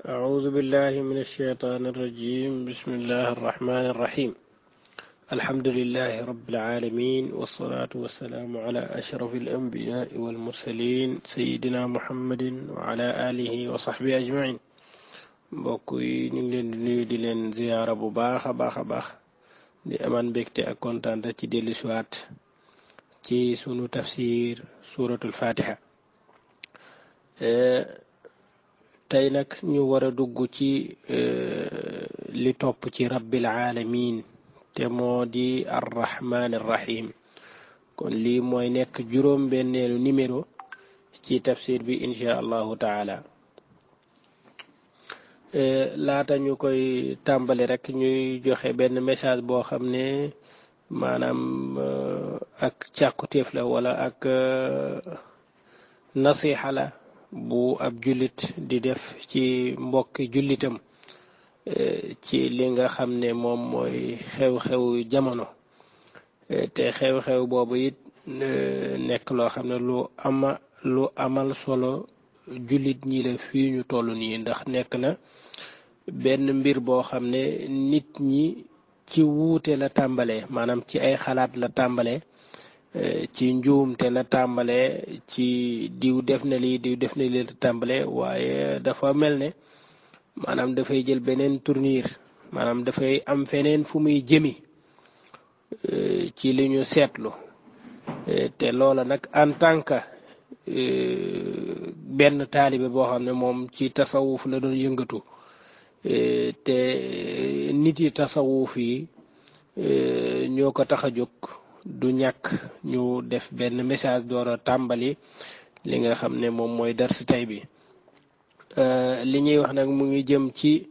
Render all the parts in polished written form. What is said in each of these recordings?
أعوذ بالله من الشيطان الرجيم. بسم الله الرحمن الرحيم. الحمد لله رب العالمين، والصلاة والسلام على أشرف الأنبياء والمرسلين سيدنا محمد وعلى آله وصحبه أجمعين. بوكوي نيغلين دي لين زيارة بو باخا باخا باخ دي امان بكتي اك كونتانتا تي ديلي سوات تي سونو تفسير سورة الفاتحة. tey nag ñu war a dugg ci li topp ci rabbil alamin te moo di arrahman arrahim. kon lii mooy nekk juróom benneelu numéro ci tafsir bi insha allahu taala. laata ñu koy tàmbali rek ñuy joxe benn message boo xam ne maanaam ak càkkutéef la wala ak nasiha la bu ab jullit di def ci mbokki jullitam ci li nga xam ne moom mooy xew-xew jamono. te xew-xew boobu it nekk loo xam ne lu amal solo jullit ñi la fii ñu toll nii, ndax nekk na benn mbir boo xam ne nit ñi ci wuute la tàmbalee, maanaam ci ay xalaat la tàmbalee, ci njuumte la tàmbalee, ci diw def na lii diw def na lii la tàmbalee, waaye dafa mel ne maanaam dafay jël beneen tournure, maanaam dafay am feneen fu muy jëmi ci li ñu seetlu. te loola nag en tant que benn taalibe boo xam ne moom ci tasawuf la doon yëngatu, te nit yi tasawuf yi ñoo ko tax a jóg, du ñàkk ñu def benn message door a tàmbali li nga xam ne moom mooy dars tay bi. li ñuy wax nag mu ngi jëm ci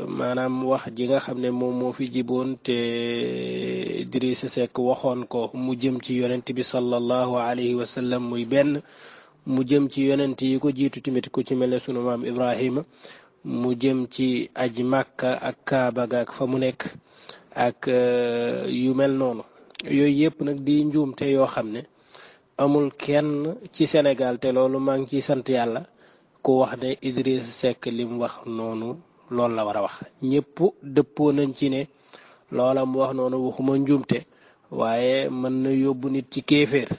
maanaam wax ji nga xam ne moom moo fi jiboon te Idrissa Seck waxoon ko, mu jëm ci yonent bi sallallahu alayhi wa sallam, muy benn. mu jëm ci yonent yi ko jiitu tamit ku ci mel ne sunu maam Ibrahima. mu jëm ci aji Màkka ak Kaaba ga ak fa mu nekk ak yu mel noonu. yooyu yëpp nag di njuumte yoo xam ne amul kenn ci Sénégal, te loolu maa ngi ciy sant yàlla, ku wax ne Idrissa Seck li mu wax noonu loolu la war a wax. ñëpp dëppoo nañ ci ne loola mu wax noonu waxuma njuumte, waaye mën na yóbbu nit ci kéeféer.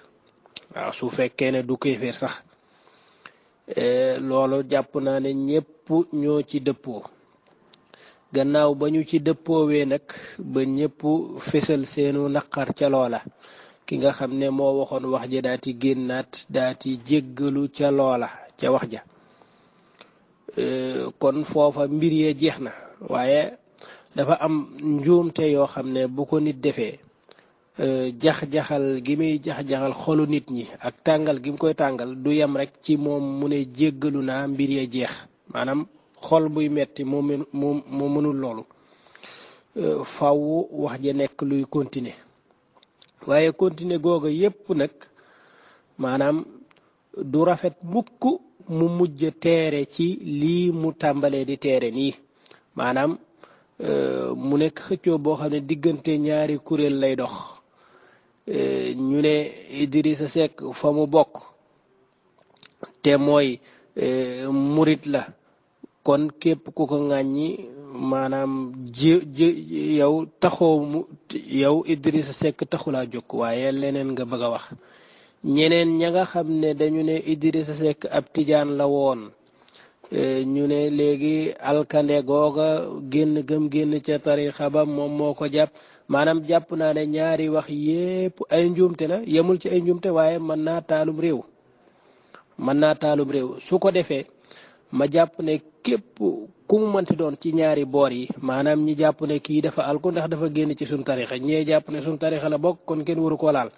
waaw su fekkee ne du kéeféer sax. loolu jàpp naa ne ñëpp ñoo ci dëppoo. gannaaw ba ñu ci dëppoowee nag ba ñëpp fésal seenu naqar ca loola, ki nga xam ne moo waxoon wax ja daati génnaat daati jéggalu ca loola ca wax ja. kon foofa mbir yee jeex na. waaye dafa am njuumte yoo xam ne bu ko nit defee, jax-jaxal gi muy jax-jaxal xolu nit ñi ak tàngal gi mu koy tàngal du yem rek ci moom mu ne jéggalu naa mbir yee jeex. maanaam xol buy metti moo mënul loolu. faw wax ja nekk luy continuer. waaye continuer googa yépp nag maanaam du rafet mukk mu mujj teere ci lii mu tàmbalee di teere nii. maanaam mu nekk xëccoo boo xam ne diggante ñaari kuréel lay dox. ñu ne Idrissa Seck fa mu bokk te mooy murit la, kon képp ku ko ŋàññi maanaam yow taxoo yow Idrissa Seck taxulaa jóg, waaye leneen nga bëgg a wax. ñeneen ña nga xam ne dañu ne Idrissa Seck ab tijaan la woon, ñu ne léegi alkande googa génn gëm génn ca tarixa ba moom moo ko jàpp. maanaam jàpp naa ne ñaari wax yépp ay njuumte la, yemul ci ay njuumte, waaye mën naa taalum réew. su ko defee ma jàpp ne képp ku mu mënti doon ci ñaari boor yi, maanaam ñi jàpp ne kii dafa alku ndax dafa génn ci suñ tarixa, ñee jàpp ne suñ tarixa la bokk kon kenn waru ko laal.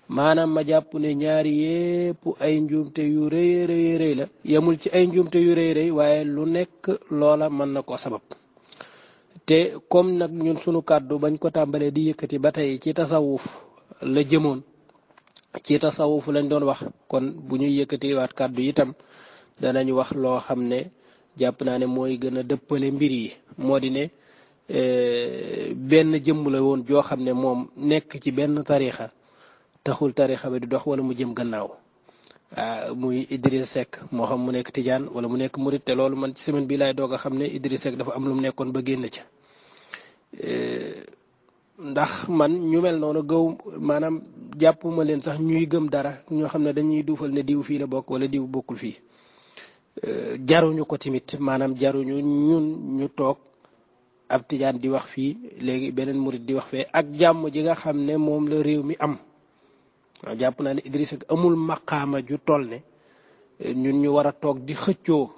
maanaam ma jàpp ne ñaari yépp ay njuumte yu rëy la, yemul ci ay njuumte yu rëy waaye lu nekk loola mën na ko sabab. te comme nag ñun sunu kàddu bañ ko tàmbalee di yëkkati ba tey ci tasawuf la jëmoon, ci tasawuf lañ doon wax, kon bu ñuy yëkkati waat kàddu itam danañ wax loo xam ne jàpp naa ne mooy gën a dëppale mbir yi. moo di ne benn jëmm la woon joo xam ne moom nekk ci benn tarixa taxul tarixa bi di dox wala mu jëm gannaaw. muy Idriss Seck moo xam mu nekk Tijaan wala mu nekk Murit te loolu man ci semaine bi laay doog a xam ne Idriss Seck dafa am lu mu nekkoon ba génn ca ndax man ñu mel noonu gëw maanaam jàppuma leen sax ñuy gëm dara ñoo xam ne dañuy duufal ne diw fii la bokk wala diw bokkul fii jaruñu ko tamit maanaam jaruñu ñun ñu toog ab Tijaan di wax fii léegi beneen Murit di wax fee ak jàmm ji nga xam ne moom la réew mi am waaw jàpp naa ne Idriss Seck amul maqaama ju toll ne ñun ñu war a toog di xëccoo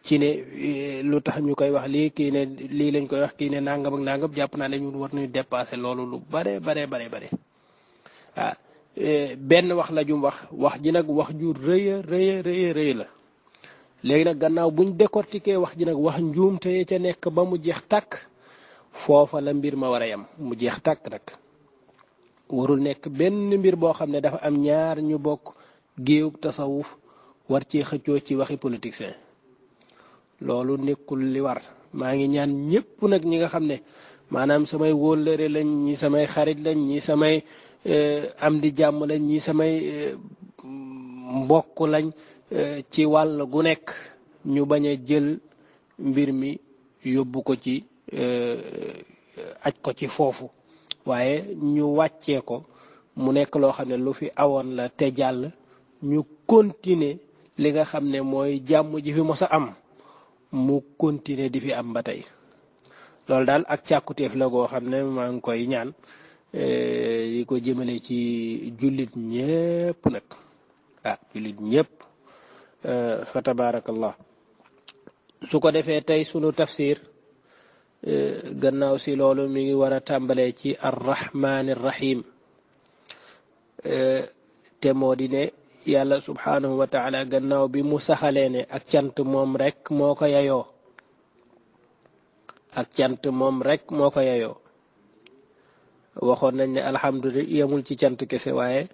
ci ne lu tax ñu koy wax lii kii ne lii lañ koy wax kii ne nangam ak nangam jàpp naa ne ñun war nañu dépasser loolu lu bare waaw benn wax la jum wax ji nag wax ju rëy la léegi nag gannaaw buñ décortiquer wax ji nag wax njuumte ya ca nekk ba mu jeex tàkk foofa la mbir ma war a yem mu jeex tàkk nag warul nekk benn mbir boo xam ne dafa am ñaar ñu bokk géewug tasawuf war ci xëccoo ci waxi politicien loolu nekkul li war maa ngi ñaan ñëpp nag ñi nga xam ne maanaam samay wóllëre lañ ñi samay xarit lañ ñi samay am di jàmm lañ ñi samay mbokk lañ ci wàll gu nekk ñu bañ a jël mbir mi yóbbu ko ci aj ko ci foofu waaye ñu wàccee ko mu nekk loo xam ne lu fi awoon la te jàll ñu continuer li nga xam ne mooy jàmm ji fi mos a am mu continuer di fi am ba tey loolu daal ak càkkutéef la goo xam ne maa ngi koy ñaan yi ko jëmale ci jullit ñépp nag jullit ñépp fa tabarakallah su ko defee tey sunu tafsir gannaaw si loolu mi ngi war a tàmbalee ci arrahman arrahim te moo di ne yàlla subhanahu wa taala gannaaw bi mu saxalee ne ak cant moom rek moo ko yayoo ak cant moom rek moo ko yayoo waxoon nañ ne alhamdulilah yemul ci cant kese waaye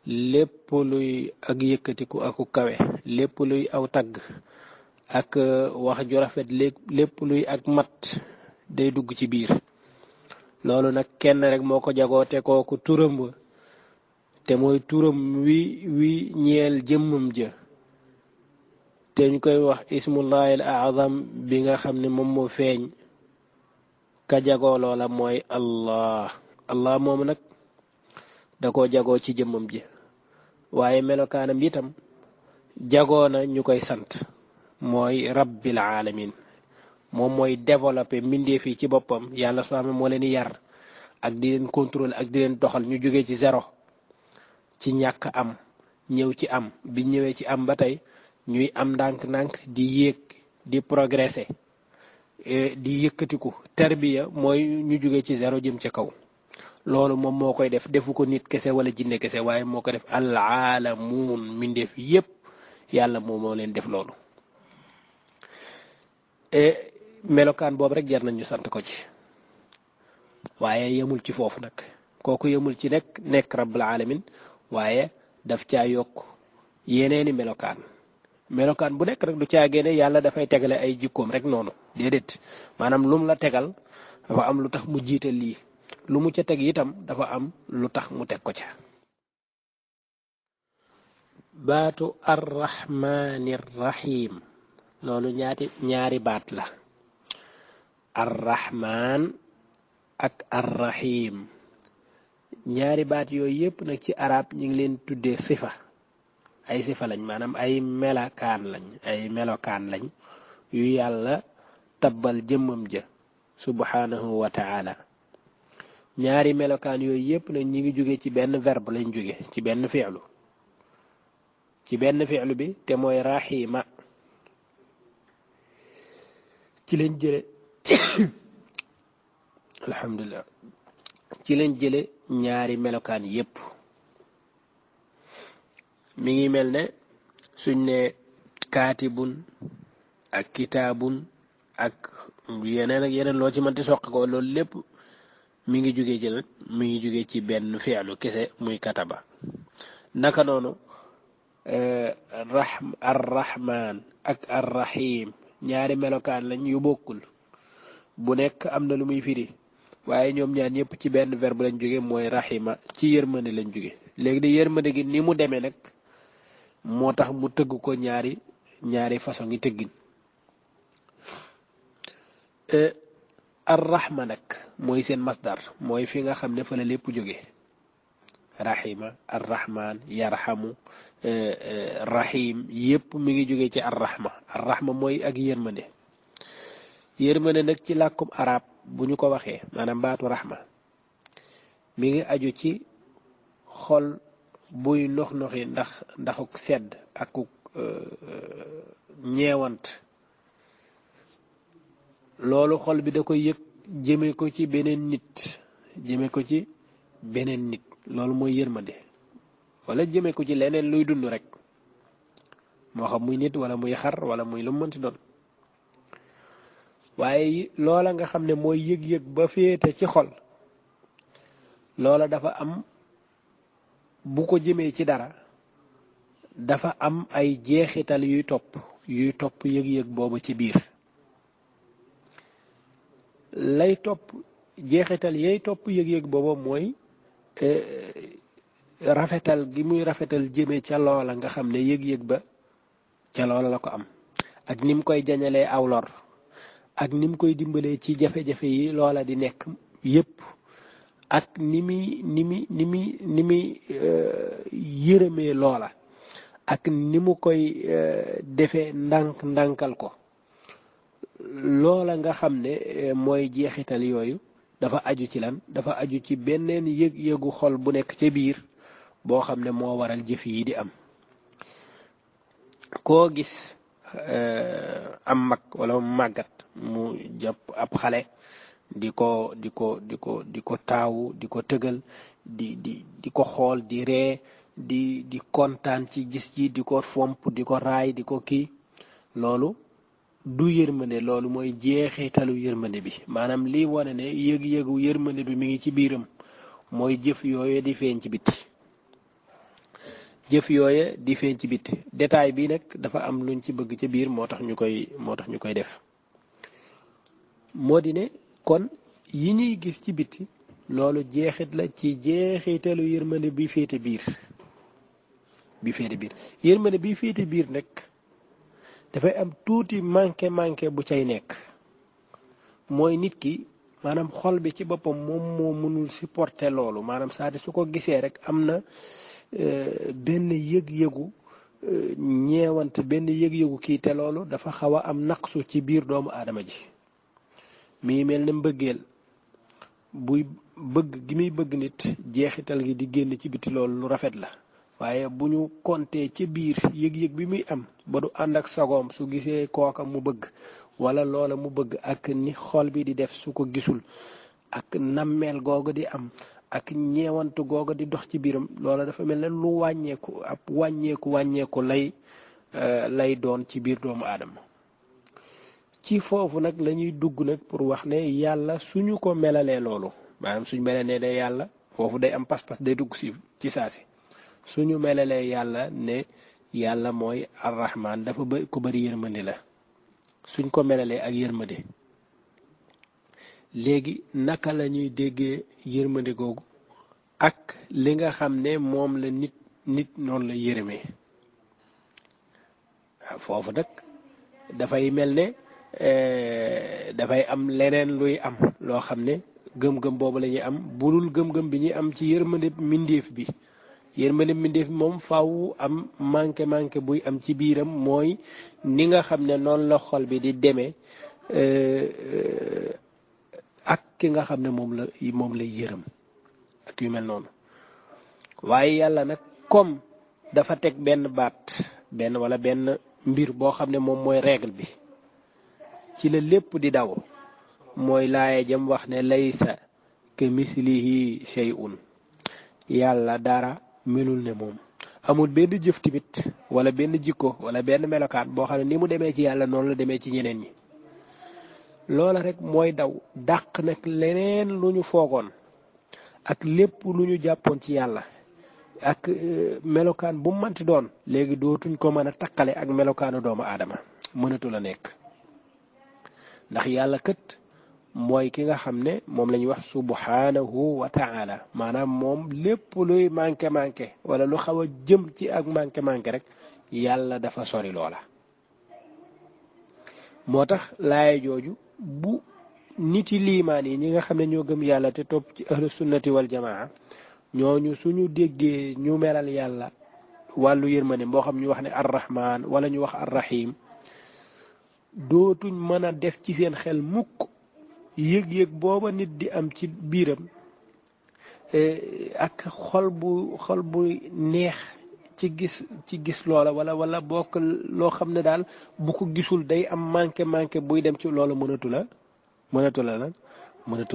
lépp luy ak yëkkatiku aku kawe lépp luy aw tagg ak wax ju rafet lépp luy ak mat day dugg ci biir loolu nag kenn rek moo ko jagoo te kooku turam te mooy turam wi ñeel jëmmam ja te ñu koy wax ismullahi al azam bi nga xam ne moom moo feeñ ka jagoo loola mooy allah moom nag da koo jagoo ci jëmmam ji waaye melokaanam itam jagoo na ñu koy sant mooy rabbil alamin moom mooy développé mbindeef yi ci boppam yàlla soo amee moo leen di yar ak di leen contrôler ak di leen doxal ñu jógee ci zéro ci ñàkk am ñëw ci am bi ñëwee ci am ba tey ñuy am ndànk-ndànk di yéeg di progresser di yëkkatiku tarbiya mooy ñu jógee ci zéro jëm ca kaw loolu moom moo koy def defu ko nit kese wala jinne kese waaye moo ko def al aalamuun mbindeef yépp yàlla moom moo leen def loolu melokaan boobu rek jar nañu sant ko ci waaye yemul ci foofu nag kooku yemul ci nekk rabbul alamin waaye daf caa yokk yeneeni melokaan bu nekk rek du caa génne yàlla dafay tegale ay jikkoom rek noonu déedéet maanaam lum la tegal dafa am lu tax mu jiital lii lu mu ca teg itam dafa am lu tax mu teg ko ca baatu arrahmaani rahim loolu ñaari baat la arrahman ak arrahim ñaari baat yooyu yépp nag ci arab ñi ngi leen tuddee sifa ay sifa lañ maanaam ay melokaan lañ yu yàlla tabbal jëmmam ja subhanahu wa ta'ala ñaari melokaan yooyu yépp nag ñi ngi jóge ci benn verbe lañ jóge ci benn fi'lu bi te mooy rahima ci lañ jële alhamdulillah ci lañ jële ñaari melokaan yépp mi ngi mel ne suñ ne kaatibun ak kitaabun ak yeneen loo ci mënti soqi ko loolu lépp mi ngi jóge ci benn fi'lu kese muy kataba naka noonu arrahman ak arrahim ñaari melokaan lañ yu bokkul bu nekk am na lu muy firi waaye ñoom ñaar ñëpp ci benn verbe lañ jóge mooy rahima ci yërmande lañ jóge léegi di yërmande gi ni mu demee nag moo tax mu tëgg ko ñaari façon ngi tëggin. ar rahma nag mooy seen masdar mooy fi nga xam ne fa la lépp jóge rahima ar rahman yarhamu rahim yépp mi ngi jóge ci ar rahma mooy ak yërmande nag ci làkkum arab bu ñu ko waxee maanaam baatu rahma mi ngi aju ci xol buy nox-noxi ndaxuk sedd akuk ñeewant loolu xol bi da koy yëg jëme ko ci beneen nit loolu mooy yërmande wala jëme ko ci leneen luy dund rek moo xam muy nit wala muy xar wala muy lu mënti doon waaye loola nga xam ne mooy yëg-yëg ba féete ci xol loola dafa am bu ko jëmee ci dara dafa am ay jeexital yuy topp yëg-yëg boobu ci biir lay topp jeexital yay topp yëg-yëg boobu mooy rafetal gi muy rafetal jëme ca loola nga xam ne yëg-yëg ba ca loola la ko am ak nim koy jañalee aw lor ak nim koy dimbalee ci jafe-jafe yi loola di nekk yépp ak ni muy yërëmee loola ak ni mu koy defee ndànkal ko loola nga xam ne mooy jeexital yooyu dafa aju ci lan dafa aju ci beneen yëg-yëgu xol bu nekk ca biir boo xam ne moo waral jëf yi di am koo gis am mag wala màggat mu jàpp ab xale di ko taawu di ko tëgal di ko xool di ree di kontaan ci gis ji di ko fomp di ko raay di ko kii loolu du yërmande loolu mooy jeexitalu yërmande bi maanaam lii wane ne yëg-yëgu yërmande bi mi ngi ci biiram mooy jëf yooye di feeñ ci biti détail bi nag dafa am luñ ci bëgg ca biir moo tax ñu koy def moo di ne kon yi ñuy gis ci biti loolu jeexit la ci jeexitalu yërmande bi féete biir yërmande bi féete biir nag dafay am tuuti manqué bu cay nekk mooy nit ki maanaam xol bi ci boppam moom moo mënul supporter loolu maanaam saa su ko gisee rek am na benn yëg-yëgu ñeewant benn yëg-yëgu kii te loolu dafa xaw a am naqsu ci biir doomu aadama ji mii mel ne mbëggeel buy bëgg gi muy bëgg nit jeexital gi di génn ci biti loolu lu rafet la waaye bu ñu kontee ci biir yëg-yëg bi muy am ba du ànd ak sagoom su gisee kooka mu bëgg wala loola mu bëgg ak ni xol bi di def su ko gisul ak nammeel googu di am ak ñeewantu googu di dox ci biiram loola dafa mel ne lu wàññeeku ab wàññeeku lay doon ci biir doomu aadama ci foofu nag lañuy dugg nag pour wax ne yàlla suñu ko melalee loolu maanaam suñu melalee ne yàlla foofu day am pas-pas day dugg si ci saasi suñu melalee yàlla ne yàlla mooy arrahman dafa ko bari yërmande la suñ ko melalee ak yërmande léegi naka la ñuy déggee yërmande googu ak li nga xam ne moom la nit noonu la yërëmee foofu nag dafay mel ne dafay am leneen luy am loo xam ne gëm-gëm boobu la ñuy am bulul gëm-gëm bi ñuy am ci yërmande mbindeef bi moom faaw am manqué buy am ci biiram mooy ni nga xam ne noonu la xol bi di demee ak ki nga xam ne moom la yërëm ak yu mel noonu waaye yàlla nag comme dafa teg benn mbir boo xam ne moom mooy règle bi ci la lépp di daw mooy laaye jëm wax ne laysa ke mislihi shay'un yàlla dara melul ne moom amul benn jëf tamit wala benn jikko wala benn melokaan boo xam ne ni mu demee ci yàlla noonu la demee ci ñeneen ñi loola rek mooy daw dàq nag leneen lu ñu foogoon ak lépp lu ñu jàppoon ci yàlla ak melokaan bu mu manti doon léegi dootuñ ko mën a takkale ak melokaanu doomu aadama mënatu la nekk ndax yàlla kët mooy ki nga xam ne moom la ñuy wax subhanahu wa ta'ala maanaam moom lépp luy manqué wala lu xaw a jëm ci ak manqué rek yàlla dafa sori loola moo tax laaya jooju bu niti liimaan yi ñi nga xam ne ñoo gëm yàlla te topp ci ahlu sunnati wal jamaa ñooñu suñu déggee ñu melal yàlla wàllu yërmande boo xam ñu wax ne arrahman wala ñu wax arrahim dootuñ mën a def ci seen xel mukk yëg-yëg booba nit di am ci biiram ak xol bu neex ci gis loola wala bokk loo xam ne daal bu ko gisul day am manqué buy dem ci loola mënatu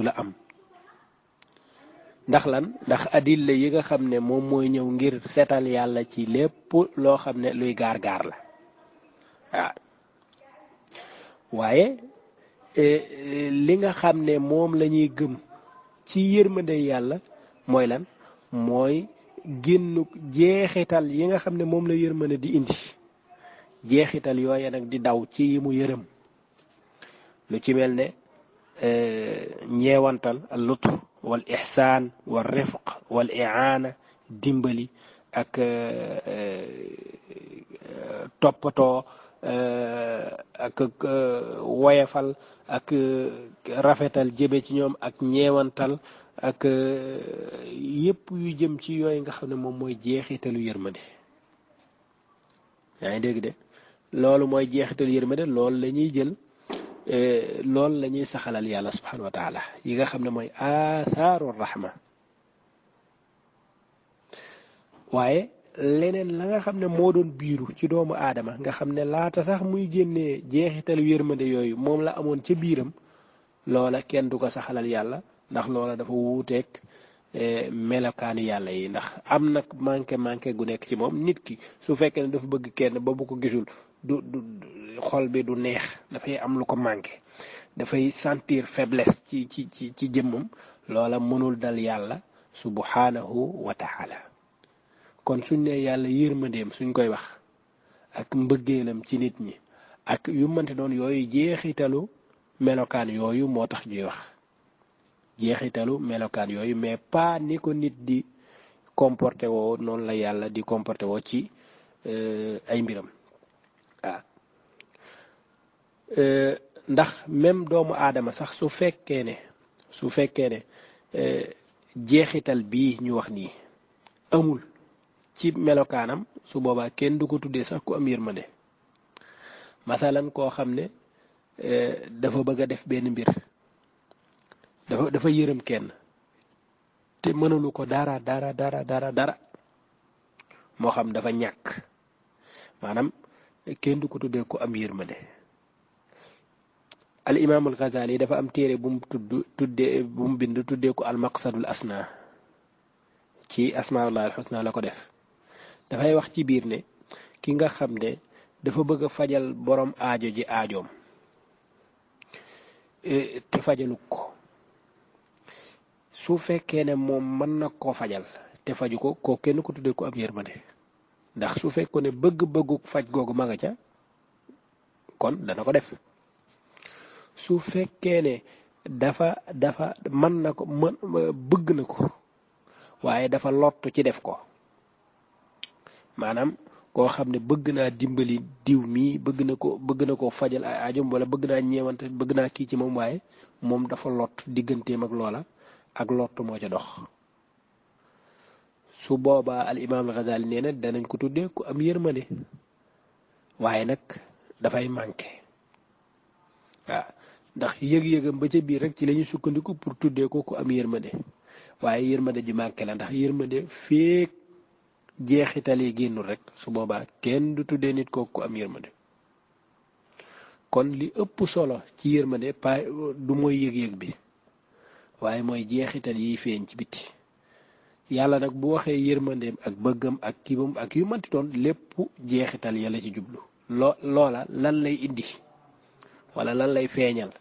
la am ndax lan ndax adilla yi nga xam ne moom mooy ñëw ngir seetal yàlla ci lépp loo xam ne luy gaar la waaw waaye li nga xam ne moom la ñuy gëm ci yërmande yàlla mooy lan mooy génn jeexital yi nga xam ne moom la yërmande di indi jeexital yooya nag di daw ci yi mu yërëm lu ci mel ne ñeewantal al lutf wal ihsaan wal rifq wal i'aana dimbali ak toppatoo ak woyefal ak rafetal jëbe ci ñoom ak ñeewantal ak yépp yu jëm ci yooyu nga xam ne moom mooy jeexitalu yërmande yaa ngi dégg de loolu mooy jeexitalu yërmande loolu la ñuy jël loolu la ñuy saxalal yàlla subhanahu wa taala yi nga xam ne mooy athaaru rahma waaye leneen la nga xam ne moo doon biiru ci doomu aadama nga xam ne laata sax muy génnee jeexitalu yërmande yooyu moom la amoon ca biiram loola kenn du ko saxalal yàlla ndax loola dafa wuuteeg melokaanu yàlla yi ndax am nag manqué gu nekk ci moom nit ki su fekkee ne dafa bëgg kenn ba bu ko gisul du xol bi du neex dafay am lu ko manqué dafay sentir faiblesse ci jëmmam loola mënul dal yàlla subhanahu wa taala kon suñ ne yàlla yërmandeem suñ koy wax ak mbëggeelam ci nit ñi ak yu mënti doon yooyu jeexitalu melokaan yooyu moo tax ñuy wax jeexitalu melokaan yooyu mais pas ni ko nit di comporté woo noonu la yàlla di comporté woo ci ay mbiram waaw ndax même doomu aadama sax su fekkee ne jeexital bii ñu wax nii amul ci melokaanam su boobaa kenn du ko tuddee sax ku am yërmande masalan koo xam ne dafa bëgg a def benn mbir dafa yërëm kenn te mënalu ko dara moo xam dafa ñàkk maanaam kenn du ko tuddee ku am yërmande al imaam al Ghazali dafa am téere bu mu bind tuddee ko al maqsadul asna ci asmaullah al husna la ko def dafay wax ci biir ne ki nga xam ne dafa bëgg a fajal borom aajo ji aajoom te fajalu ko su fekkee ne moom mën na koo fajal te faju ko kenn ko tuddee ko am yërmande ndax su fekkoon ne bëgg-bëggu faj googu ma nga ca kon dana ko def su fekkee ne dafa mën na ko bëgg na ko waaye dafa lottu ci def ko maanaam koo xam ne bëgg naa dimbali diw mii bëgg na ko fajal ay aajom wala bëgg naa ñeewante bëgg naa kii ci moom waaye moom dafa lott digganteem ak loola ak lott moo ca dox su boobaa al imaam al Ghazali nee na danañ ko tuddee ku am yërmande waaye nag dafay manqué waaw ndax yëg-yëgam ba ca biir rek ci la ñuy sukkandiku pour tuddee ko ku am yërmande waaye yërmande ji manqué la ndax yërmande feek jeexital yi génnul rek su boobaa kenn du tuddee nit kooku ku am yërmande kon li ëpp solo ci yërmande pa du mooy yëg-yëg bi waaye mooy jeexital yiy feeñ ci biti yàlla nag bu waxee yërmandeem ak bëggam ak kibam ak yu manti doon lépp jeexital ya la ci jublu loola lan lay indi wala lan lay feeñal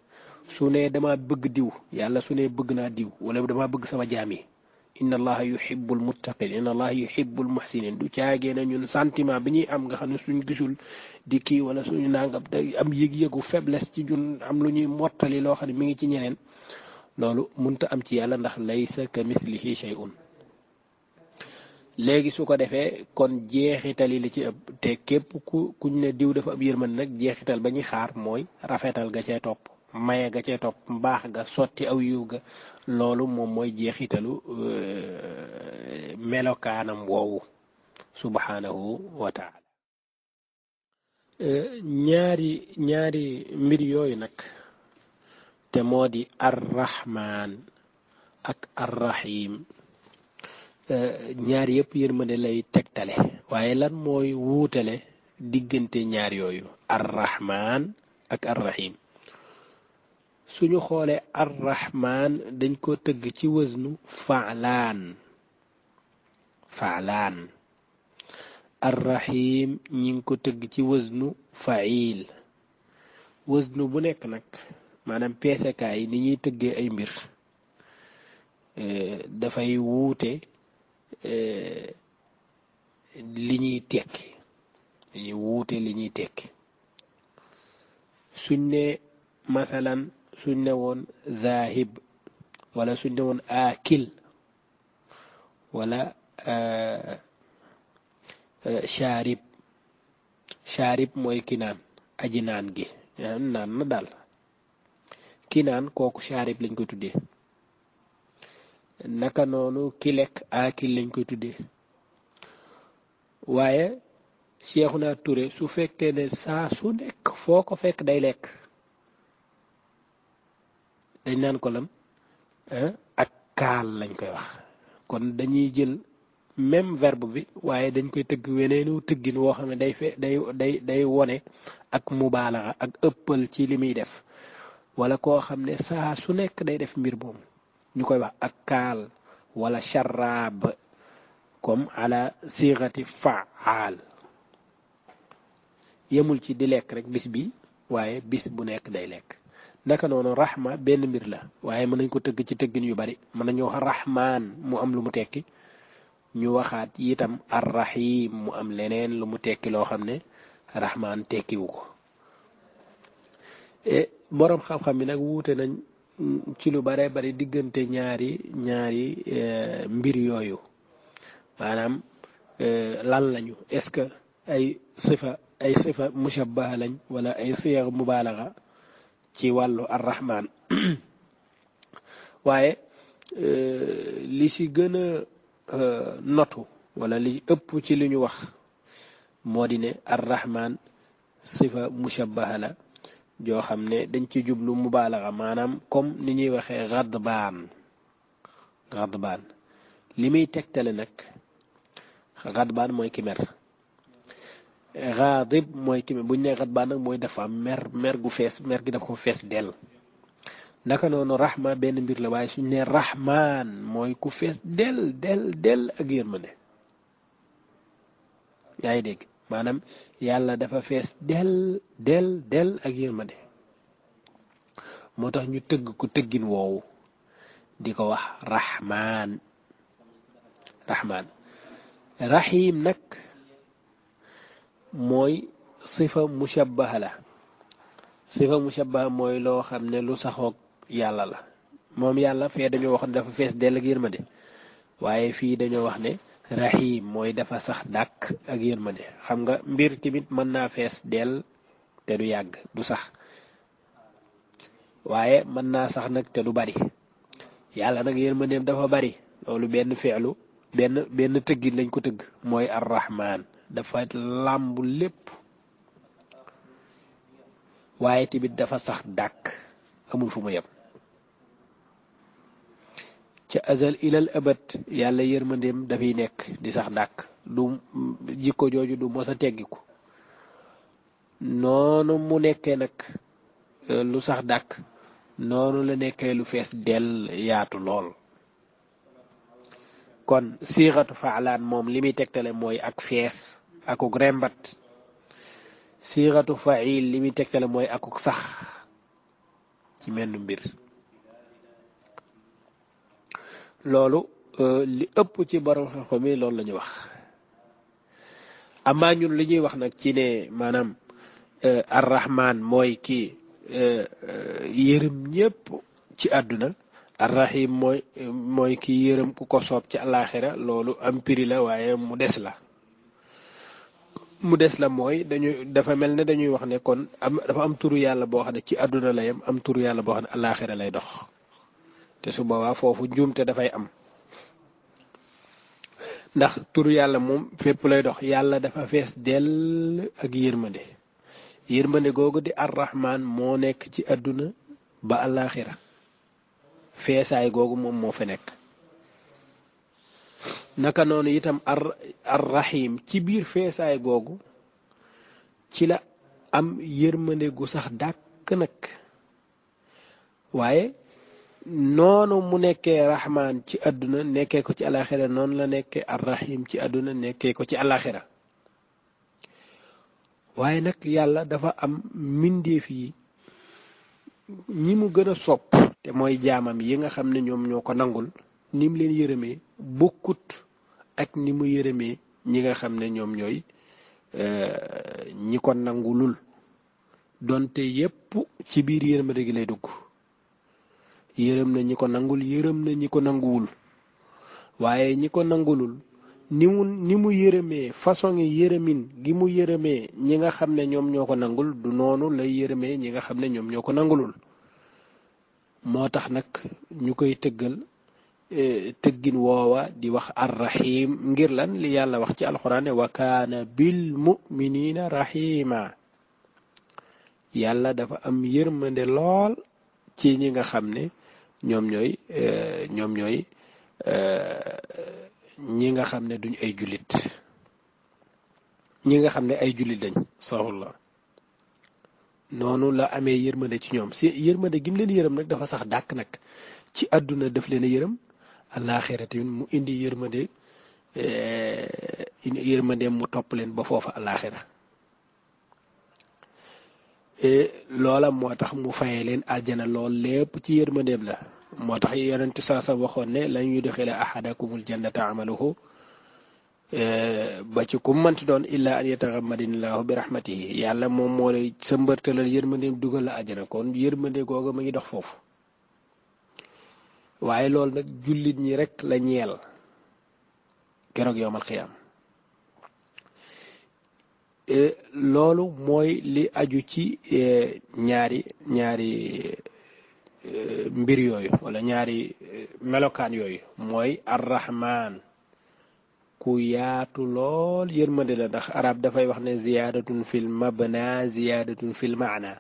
su ne dama bëgg diw yàlla su ne bëgg naa diw wala dama bëgg sama jaam yi inna allaha yuhibbul muttaqin inna allaha yuhibbul muhsinin du caagee na ñun sentiment bi ñuy am nga xam ne suñ gisul di kii wala suñu nangam day am yëg-yëgu faiblesse ci ñun am lu ñuy mottali loo xam ne mi ngi ci ñeneen loolu munta am ci yàlla ndax laysa ka mislihi shay'un léegi su ko defee kon jeexital yi la ci ëpp te képp kuñ ne diw dafa ab yërmande nag jeexital ba ñuy xaar mooy rafetal ga cee topp maye ga cee topp mbaax ga sotti aw yiw ga loolu moom mooy jeexitalu melokaanam woowu subhanahu wa taala ñaari mbir yooyu nag te moo di arrahman ak arrahim ñaar yëpp yërmande lay tegtale waaye lan mooy wuutale diggante ñaar yooyu arrahman ak arrahim suñu xoolee arrahman dañ ko tëgg ci wësnu faalaan arrahim ñi ngi ko tëgg ci wësnu fail wësnu bu nekk nag maanaam peesekaay yi ni ñuy tëggee ay mbir dafay wuute li ñuy tekki suñ ne masalan suñ ne woon zahib wala suñ ne woon akil wala sharib mooy ki naan aji naan gi naan na daal ki naan kooku sharib lañ koy tuddee naka noonu ki lekk akil lañ koy tuddee waaye Cheikhouna Touré su fekkee ne saa su nekk foo ko fekk day lekk dañ naan ko lan ak kaal lañ koy wax kon dañuy jël même verbe bi waaye dañ koy tëgg weneenu tëggin woo xam ne day wone ak mubaalaxa ak ëppal ci li muy def wala koo xam ne saa su nekk day def mbir moomu ñu koy wax ak kaal wala sharab comme ala sigati faal yemul ci di lekk rek bis bi waaye bis bu nekk day lekk naka noonu rahma benn mbir la waaye mën nañ ko tëgg ci tëggin yu bari mën nañu wax rahman mu am lu mu tekki ñu waxaat itam arrahim mu am leneen lu mu tekki loo xam ne rahman tekkiwu ko boroom xam-xam bi nag wuute nañ ci lu bare bari diggante ñaari mbir yooyu maanaam lan lañu est-ce que ay sifa mushabbaha lañ wala ay siyar mubaalaxa ci wàllu arrahman waaye li ci gën a notu wala li ëpp ci li ñu wax moo di ne arrahman sifa mushabbaha la joo xam ne dañ ci jublu mubaalaxa maanaam comme ni ñuy waxee gadbaan li muy tegtale nag gadbaan mooy ki mer gaadib mooy ki mer buñ ne gadbaan nag mooy dafa mer gu fees mer gi dafa ko fees dell naka noonu rahma benn mbir la waaye suñ ne rahman mooy ku fees del ak yërmande yaa ngi dégg maanaam yàlla dafa fees del ak yërmande moo tax ñu tëgg ko tëggin woowu di ko wax rahman rahim nag mooy sifa mushabbaha la sifa mushabbaha mooy loo xam ne lu saxoog yàlla la moom yàlla fee dañoo wax ne dafa fees dell ak yërmande waaye fii dañoo wax ne rahim mooy dafa sax dàkk ak yërmande xam nga mbir tamit mën naa fees dell te du yàgg du sax waaye mën naa sax nag te du bari yàlla nag yërmandeem dafa bari loolu benn feelu benn tëggin lañ ko tëgg mooy arrahman dafa làmbu lépp waaye tamit dafa sax dàkk amul fu mu yem ca azal ilal abad yàlla yërmandeem dafay nekk di sax dàkk du jikko jooju du mos a teggiku noonu mu nekkee nag lu sax dàkk noonu la nekkee lu fees dell yaatu lool kon siixatu faalaan moom li muy tegtale mooy ak fees akuk rembat siixatu fail li muy tegtale mooy akuk sax ci menn mbir loolu li ëpp ci borom xam-xam mi loolu la ñu wax amaa ñun li ñuy wax nag ci ne maanaam arrahman mooy kii yërëm ñépp ci àdduna arrahim mooy ki yërëm ku ko soob ci àllaaxira loolu am piri la waaye mu des la mooy dafa mel ne dañuy wax ne kon dafa am turu yàlla boo xam ne ci àdduna la yem am turu yàlla boo xam ne àllaaxira lay dox te su boobaa foofu njuumte dafay am ndax turu yàlla moom fépp lay dox yàlla dafa fees dell ak yërmande googu di arrahman moo nekk ci àdduna ba àllaaxira feesaay googu moom moo fa nekk naka noonu itam arrahim ci biir feesaay googu ci la am yërmande gu sax dàkk nag waaye noonu mu nekkee rahman ci àdduna nekkee ko ci alaxira noonu la nekkee arrahim ci àdduna nekkee ko ci alaxira waaye nag yàlla dafa am mbindeef yi ñi mu gën a sopp te mooy jaamam yi nga xam ne ñoom ñoo ko nangul ni mu leen yërëmee bokkut ak ni mu yërëmee ñi nga xam ne ñoom ñooy ñi ko nangulul donte yépp ci biir yërmande gi lay dugg yërëm na ñi ko nangul yërëm na ñi ko nanguwul waaye ñi ko nangulul ni mu yërëmee façon yi yërëmin gi mu yërëmee ñi nga xam ne ñoom ñoo ko nangul du noonu lay yërëmee ñi nga xam ne ñoom ñoo ko nangulul moo tax nag ñu koy tëggal tëggin woowa di wax arrahim ngir lan li yàlla wax ci alxuraan ne wa kaana bil muminina rahima yàlla dafa am yërmande lool ci ñi nga xam ne ñoom ñooy ñi nga xam ne duñ ay jullit ñi nga xam ne ay jullit lañ sahullah noonu la amee yërmande ci ñoom si yërmande gi mu leen yërëm nag dafa sax dàkk nag ci àdduna daf leen a yërëm àllaaxira tamit mu indi yërmande mu topp leen ba foofa àllaaxira loola moo tax mu fayee leen aljana lool lépp ci yërmandeem la moo tax yonent saa sa waxoon ne lan yudxila ahadakumul jannata amaluhu ba ci ku mënti doon illa an yataxammadinillahu bi rahmatihi yàlla moom moo lay sa mbërtalal yërmandeem dugal la aljana kon yërmande googa ma ngi dox foofu waaye loolu nag jullit ñi rek la ñeel keroog yowmal xiyaam loolu mooy li aju ci ñaari mbir yooyu wala ñaari melokaan yooyu mooy arrahman ku yaatu lool yërmande la ndax arab dafay wax ne ziyaadatun fil mabna ziyaadatun fil maana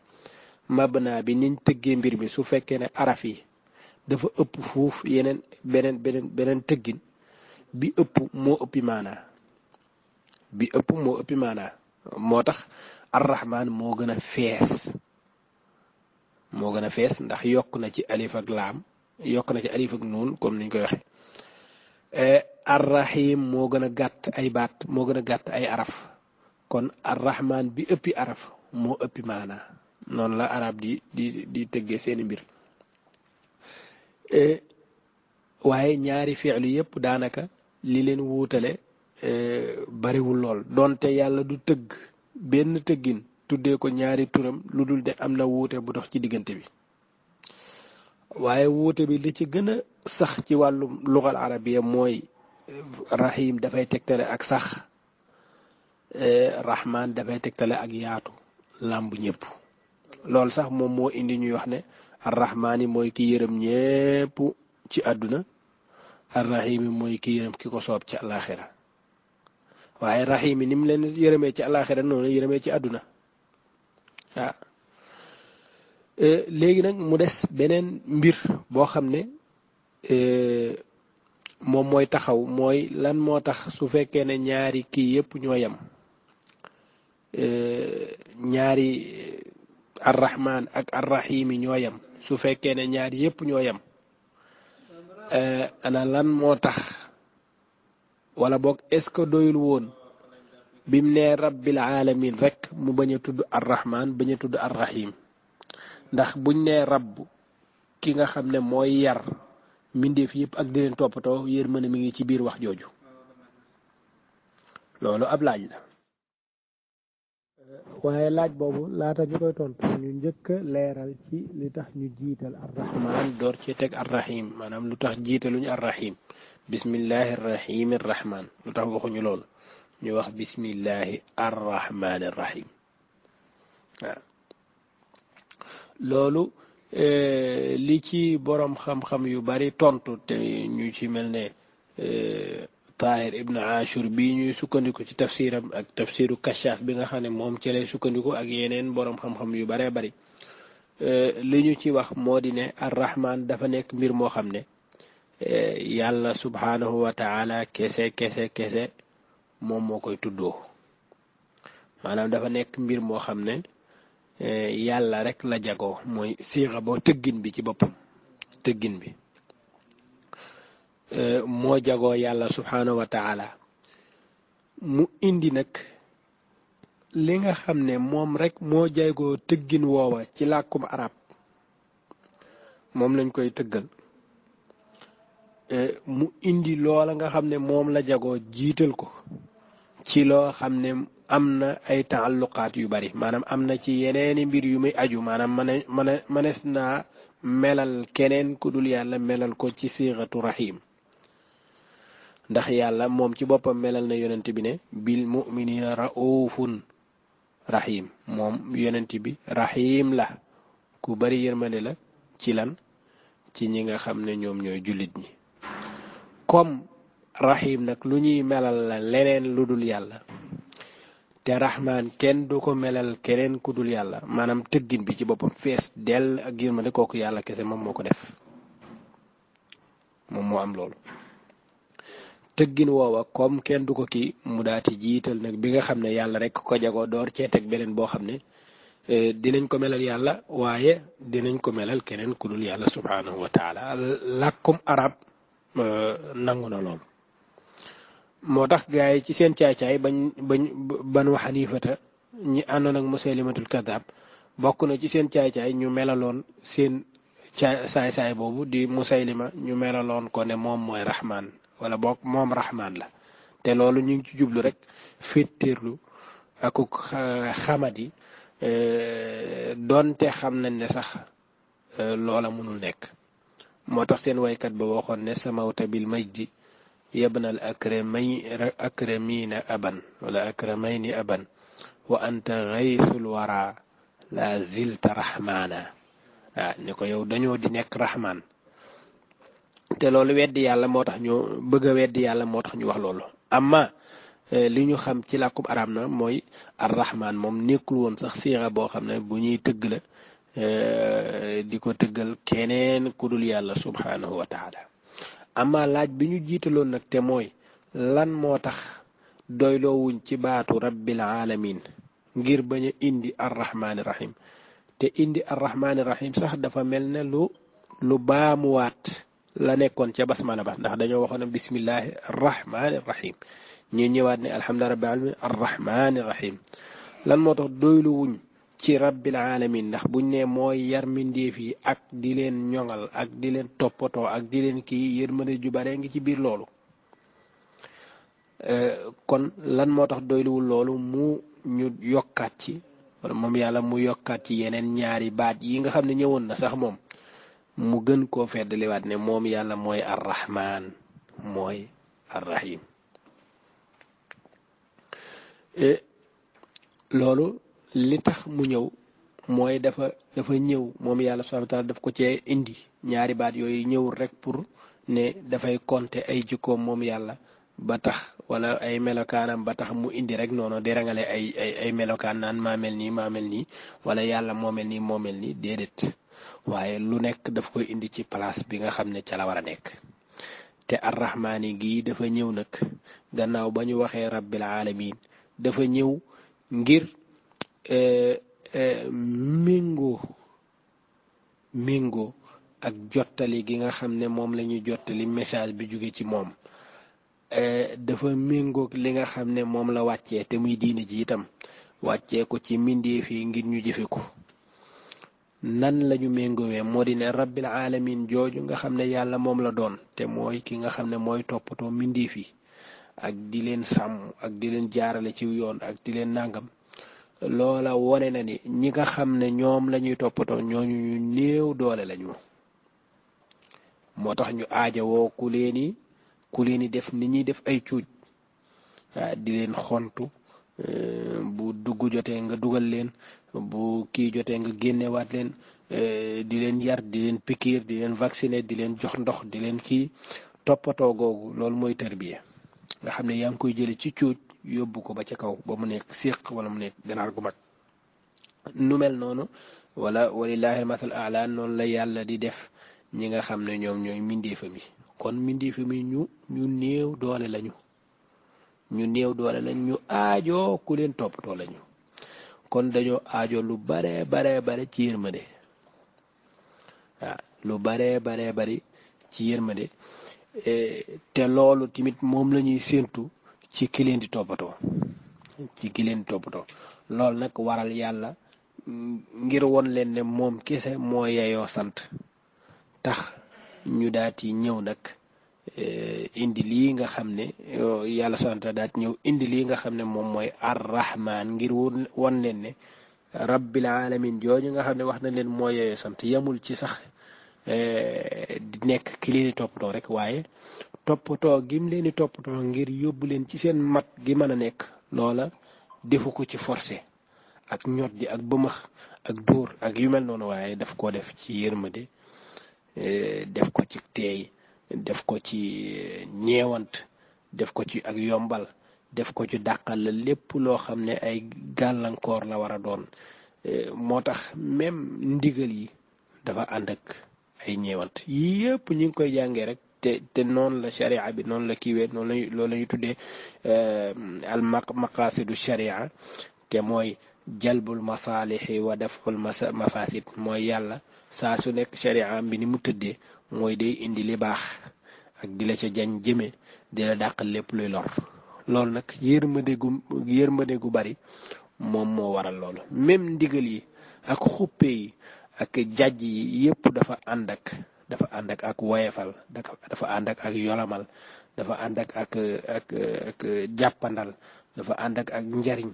mabna bi niñ tëggee mbir mi su fekkee ne araf yi dafa ëpp fuuf yeneen beneen tëggin bi ëpp moo ëppi maanaa moo tax arrahman moo gën a fees ndax yokk na ci alif ak laam yokk na ci alif ak nuun comme niñ koy waxe arrahim moo gën a gàtt ay baat moo gën a gàtt ay araf kon arrahman bi ëppi araf moo ëppi maanaa noonu la arab di tëggee seeni mbir waaye ñaari fi'lu yépp daanaka li leen wuutale bariwul lool donte yàlla du tëgg benn tëggin tuddee ko ñaari turam lu dul de am na wuute bu dox ci diggante bi waaye wuute bi li ci gën a sax ci wàllum lugal arabiya mooy rahim dafay tegtale ak sax rahman dafay tegtale ak yaatu làmb ñëpp loolu sax moom moo indi ñuy wax ne arrahmaan yi mooy ki yërëm ñépp ci àdduna arrahim yi mooy ki yërëm ki ko soob ci àllaaxira waaye rahim yi ni mu leen yërëmee ci àllaaxira noonu yërëmee ci àdduna waaw léegi nag mu des beneen mbir boo xam ne moom mooy taxaw mooy lan moo tax su fekkee ne ñaari kii yépp ñoo yem ñaari arrahman ak arrahim yi ñoo yem su fekkee ne ñaari yépp ñoo yem ana lan moo tax wala boog est-ce que doyul woon bim ne rabbil alamin rek mu bañ a tudd arrahman bañ a tudd arrahim ndax buñ ne rabb ki nga xam ne mooy yar mbindeef yëpp ak di leen toppatoo yërmande mi ngi ci biir wax jooju loolu ab laaj la waaye laaj boobu laata ñu koy tontu ñu njëkk a leeral ci li tax ñu jiital arrahman door ci teg arrahim maanaam lu tax jiitaluñu arrahim bismillahi arrahimi arrahman lu tax waxuñu loolu ñu wax bismillahi arrahmani arrahim waaw loolu li ci borom xam-xam yu bari tontu te ñu ci mel ne Tahir ibn Ashur bi ñuy sukkandiku ci tafsiram ak tafsiru Kashaf bi nga xam ne moom ci lay sukkandiku ak yeneen borom xam-xam yu baree bari li ñu ci wax moo di ne arrahman dafa nekk mbir moo xam ne yàlla subhanahu wa taala kese moom moo koy tuddoo maanaam dafa nekk mbir moo xam ne yàlla rek la jagoo mooy siixa boo tëggin bi ci boppam tëggin bi moo jagoo yàlla subhanahu wa taala mu indi nag li nga xam ne moom rek moo jagoo tëggin woowa ci làkkum arab moom lañ koy tëggal mu indi loola nga xam ne moom la jagoo jiital ko ci loo xam ne am na ay taalluqaat yu bari maanaam am na ci yeneeni mbir yu muy aju maanaam manees naa melal keneen ku dul yàlla melal ko ci siixatu rahim ndax yàlla moom ci boppam melal na yonent bi ne bil mu'minina raufun rahim moom yonent bi rahim la ku bari yërmande la ci lan ci ñi nga xam ne ñoom ñooy jullit ñi comme rahim nag lu ñuy melal la leneen lu dul yàlla te rahman kenn du ko melal keneen ku dul yàlla maanaam tëggin bi ci boppam fees dell ak yërmande kooku yàlla kese moom moo ko def moom moo am loolu tëggin woowa comme kenn du ko kii mu daati jiital nag bi nga xam ne yàlla rek ko jagoo door cee teg beneen boo xam ne dinañ ko melal yàlla waaye dinañ ko melal keneen ku dul yàlla subhanahu wa taala làkkum arab nangu na loolu moo tax gaa yi ci seen caay-caay banu xanifata ñi àndoon ak musaylimatul kadab bokk na ci seen caay-caay ñu melaloon seen saay-saay boobu di musaylima ñu melaloon ko ne moom mooy rahman wala bokk moom rahman la te loolu ñu ngi ci jublu rek féttéerlu akuk xamadi doonte xam nañ ne sax loola mënul nekk moo tax seen waykat ba waxoon ne samawta bil majdi yabnal akramina aban wala akramayni aban wa anta gaysul wara la zilta rahmana ni ko yow dañoo di nekk rahman te loolu weddi yàlla moo tax ñu bëgg a weddi yàlla moo tax ñu wax loolu amma li ñu xam ci làkkub arab na mooy arrahman moom nekkul woon sax siixa boo xam ne bu ñuy tëgg la di ko tëggal keneen ku dul yàlla subhanahu wa taala amma laaj bi ñu jiitaloon nag te mooy lan moo tax doyloowuñ ci baatu rabbil alamin ngir bañ a indi arrahmani rahim te indi arrahmani rahim sax dafa mel ne lu baamuwaat la nekkoon ca basmala ba ndax dañoo waxoon ne bismillahi arrahmani rahim ñu ñëwaat ne alhamdulillahi rabbil alamin arrahmani rahim lan moo tax doyluwuñ ci rabbil alamin ndax buñ ne mooy yar mindeef yi ak di leen ñoŋal ak di leen toppatoo ak di leen kii yërmande ju bare ngi ci biir loolu kon lan moo tax doyluwul loolu mu ñu yokkaat ci wala moom yàlla mu yokkaat ci yeneen ñaari baat yi nga xam ne ñëwoon na sax moom mu gën koo feddaliwaat ne moom yàlla mooy arrahman mooy arrahim loolu li tax mu ñëw mooy dafa ñëw moom yàlla subhanahu wa ta'ala daf ko cee indi ñaari baat yooyu ñëwul rek pour ne dafay compter ay jikkoom moom yàlla ba tax wala ay melokaanam ba tax mu indi rek noonu di rangale ay melokaan naan maa mel nii wala yàlla moo mel nii déedéet waaye lu nekk daf koy indi ci place bi nga xam ne ca la war a nekk te arrahmaani gi dafa ñëw nag gannaaw ba ñu waxee rabbil alamin dafa ñëw ngir méngoo ak jottali gi nga xam ne moom la ñuy jottali message bi jóge ci moom dafa méngoog li nga xam ne moom la wàccee te muy diine ji itam wàccee ko ci mbindeef yi ngir ñu jëfe ko nan lañu méngoowee moo di ne rabbil alamin jooju nga xam ne yàlla moom la doon te mooy ki nga xam ne mooy toppatoo mbindeef yi ak di leen sàmm ak di leen jaarale ci yoon ak di leen nàngam loola wone na ni ñi nga xam ne ñoom la ñuy toppatoo ñooñu ñu néew doole lañu moo tax ñu aajowoo ku leen def ni ñuy def ay cuuj di leen xontu bu dugg jotee nga dugal leen bu kii jotee nga génnewaat leen di leen yar di leen pikiir di leen vacciner di leen jox ndox di leen kii toppatoo googu loolu mooy tarbiya nga xam ne yaa ngi koy jële ci cuuj yóbbu ko ba ca kaw ba mu nekk séq wala mu nekk ganaar gu mag nu mel noonu wala walillahi almasal ala noonu la yàlla di def ñi nga xam ne ñoom ñooy mindeefa mi kon mindeefa mi ñu néew doole lañu ñu aajoo ku leen toppatoo lañu kon dañoo aajo lu bare ci yërmande waaw lu bare ci yërmande te loolu tamit moom la ñuy séentu ci ki leen di toppatoo loolu nag waral yàlla ngir won leen ne moom kese moo yeyoo sant tax ñu daati ñëw nag indi lii nga xam ne yàlla sant daati ñëw indi lii nga xam ne moom mooy arrahman ngir won leen ne rabbil alamin jooju nga xam ne wax na leen moo yeyoo sant yamul ci sax di nekk ki leen di toppatoo rek waaye toppatoo gim leen di toppatoo ngir yóbbu leen ci seen mat gi mën a nekk loola defu ko ci forcé ak ñot di ak bëmax ak dóor ak yu mel noonu waaye daf ko def ci yërmande def ko ci teey def ko ci ñeewant def ko ci ak yombal def ko ci dàqal la lépp loo xam ne ay gàllankoor la war a doon moo tax même ndigal yi dafa ànd ak ay ñeewant yii yëpp ñu ngi koy jàngee rek te noonu la sharia bi noonu la kiiwee loolu la ñu tuddee al maqasidu sharia te mooy jalbul masalixi wa daful mafasid mooy yàlla saa su nekk sharia bi ni mu tëddee mooy day indi li baax ak di la ca jañ jëme di la dàqal lépp luy lor loolu nag yërmande gu bari moom moo waral loolu même ndigal yi ak xuppe yi ak jajj yi yëpp dafa ànd ak woyefal dafa ànd ak yolamal dafa ànd ak jàppandal dafa ànd ak njariñ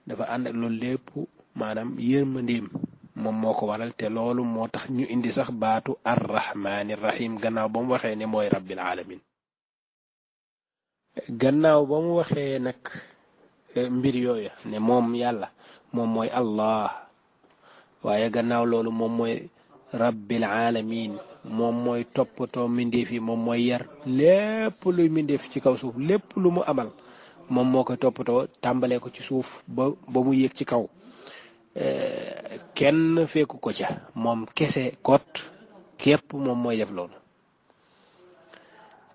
dafa ànd ak loolu lépp maanaam yërmandeem moom moo ko waral te loolu moo tax ñu indi sax baatu arrahmaani rahim gannaaw ba mu waxee ne mooy rabbil alamin gannaaw ba mu waxee nag mbir yooyu ne moom yàlla moom mooy allah waaye gannaaw loolu moom mooy rabbil alamin moom mooy toppatoo mindeef yi moom mooy yar lépp luy mindeef ci kaw suuf lépp lu mu amal moom moo koy toppatoo tàmbalee ko ci suuf ba mu yéeg ci kaw kenn fekku ko ca moom kese kot képp moom mooy def loolu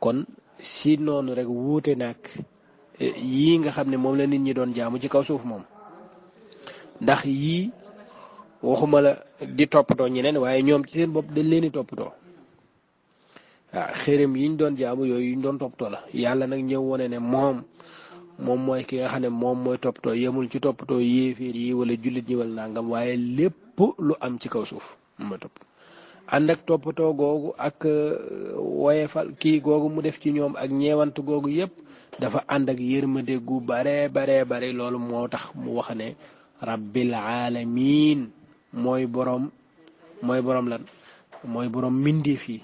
kon si noonu rek wuute nag yii nga xam ne moom la nit ñi doon jaamu ci kaw suuf moom ndax yii waxuma la di toppatoo ñeneen waaye ñoom ci seen bopp dañ leen di toppatoo waaw xërëm yi ñu doon jaamu yooyu yi ñu doon toppatoo la yàlla nag ñëw wone ne moom mooy ki nga xam ne moom mooy toppatoo yemul ci toppatoo yéeféer yi wala jullit ñi wala nangam waaye lépp lu am ci kaw suuf ma topp ànd ak toppatoo googu ak woyefal kii googu mu def ci ñoom ak ñeewant googu yépp dafa ànd ak yërmande gu bare loolu moo tax mu wax ne rabbil alamin mooy borom lan mooy borom mbindeef yi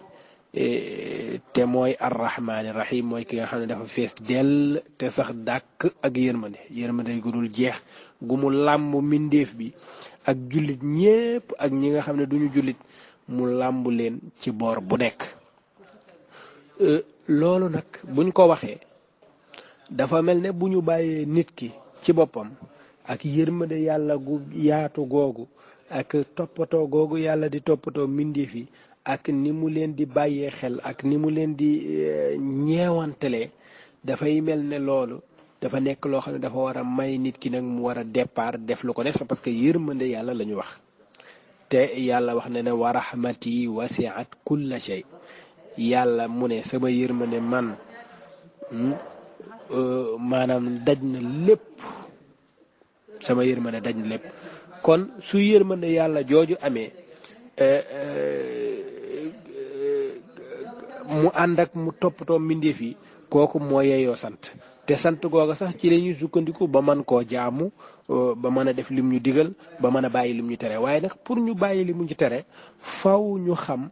te mooy arrahmaani rahim mooy ki nga xam ne dafa fees dell te sax dàkk ak yërmande gu dul jeex gu mu làmb mbindeef bi ak jullit ñépp ak ñi nga xam ne duñu jullit mu làmb leen ci boor bu nekk loolu nag buñ ko waxee dafa mel ne bu ñu bàyyee nit ki ci boppam ak yërmande yàlla gu yaatu googu ak toppatoo googu yàlla di toppatoo mbindeef yi ak ni mu leen di bàyyee xel ak ni mu leen di ñeewantelee dafay mel ne loolu dafa nekk loo xam ne dafa war a may nit ki nag mu war a départ def lu ko def parce que yërmande yàlla la ñu wax te yàlla wax na ne wa rahmati wasi'at kulla shay yàlla mu ne sama yërmande man maanaam daj na lépp sama yërmande daj na lépp kon su yërmande yàlla jooju amee mu ànd ak mu toppatoo mbindeef yi kooku moo yeyoo sant te sant googa sax ci la ñuy sukkandiku ba man koo jaamu ba mën a def lim ñu digal ba mën a bàyyi lim ñu tere waaye nag pour ñu bàyyi li mu ñu tere faw ñu xam